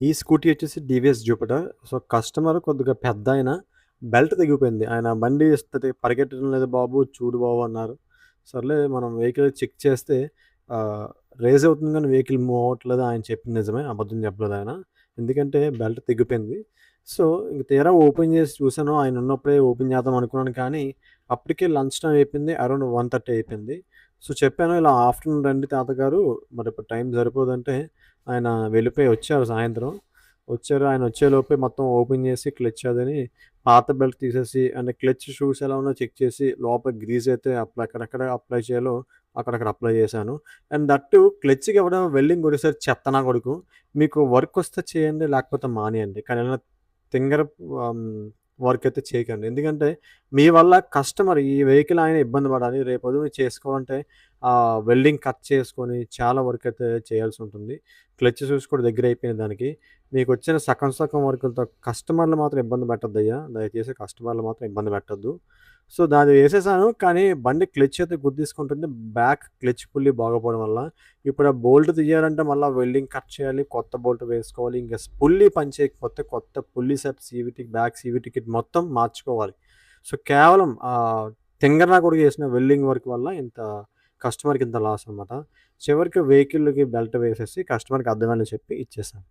ఈ స్కూటీ వచ్చేసి TVS Jupiter. So, customer కొద్దిగా పెద్దాయన బెల్ట్ తెగిపోయింది. ఆయన బండి ఇస్తది పరిగెట్టడం లేదు బాబు చూడు బాబు అన్నారు. సర్లే మనం వెహికల్ చెక్ చేస్తే ఆహ్, రైజ్ అవుతుంది గానీ వెహికల్ మూవ్ అవ్వట్లేదు. ఆయన చెప్పింది నిజమే. అబద్ధం చెప్పలేదాయన. ఎందుకంటే బెల్ట్ తెగిపోయింది. సో, ఇంక తీరా ఓపెన్ చేసి చూసాను. ఆయన ఉన్నప్పుడే ఓపెన్ చేద్దాం అనుకున్నాను కానీ, అప్పటికే లంచ్ టైమ్ అయిపోయింది. అరౌండ్ 1:30 అయిపోయింది. సో, చెప్పాను ఇలా ఆఫ్టర్‌నూన్ రండి తాతగారు మరిప్పుడు టైం సరిపోదంటే, ఆయన వెళ్ళిపోయి వచ్చారు సాయంత్రం. వచ్చారు. ఆయన వచ్చేలోపే మొత్తం ఓపెన్ చేసి క్లచ్ అదని పాత బెల్ట్ తీసేసి అంటే క్లచ్ షూస్ ఎలా ఉన్నాయో చెక్ చేసి లోపల గ్రీజ్ అయితే ఎక్కడెక్కడ అప్లై చేయాలో అక్కడక్కడ అప్లై చేశాను. అండ్ దట్ టూ క్లచ్‌కి ఇవ్వడం వెల్డింగ్ కొట్టేసారు చెత్త నా కొడుకు. మీకు వర్క్ వస్తే చేయండి లేకపోతే మానేయండి. కానీ ఇలా తింగర ఆహ్, వర్క్ అయితే చేయకండి. ఎందుకంటే మీ వల్ల కస్టమర్ ఈ వెహికల్ ఆయన ఇబ్బంది పడాలి. రేపొద్దున చేసుకోవాలంటే వెల్డింగ్ కట్ చేసుకొని చాలా వర్క్ అయితే చేయాల్సి ఉంటుంది. క్లచ్ షూస్ కూడా దగ్గరైపోయినాయి దానికి. మీకొచ్చిన సగం సగం వర్కులతో కస్టమర్‌లు మాత్రం ఇబ్బంది పెట్టొద్దయ్యా. దయచేసి కస్టమర్‌లు మాత్రం ఇబ్బంది పెట్టొద్దు. సో, దాన్ని వేసేసాను. కానీ బండి క్లచ్ అయితే గుద్దేసుకుంటుంది. బ్యాక్ క్లచ్ పుల్లీ బాగోపోవడం వల్ల. ఇప్పుడు ఆ బోల్ట్ తీయాలంటే మళ్ళా వెల్డింగ్ కట్ చేయాలి. కొత్త బోల్ట్ వేసుకోవాలి. ఇంక పుల్లీ పని చేయకపోతే కొత్త pulley set CVT back CVT kit మొత్తం మార్చుకోవాలి. సో, కేవలం తింగరనా కొడుకు చేసిన వెల్డింగ్ వర్క్ వల్ల ఇంత కస్టమర్‌కి ఇంత లాస్ అనమాట. చివరికి వెహికల్‌కి బెల్ట్ వేసేసి కస్టమర్‌కి అర్థమయ్యేలా చెప్పి ఇచ్చేసాను.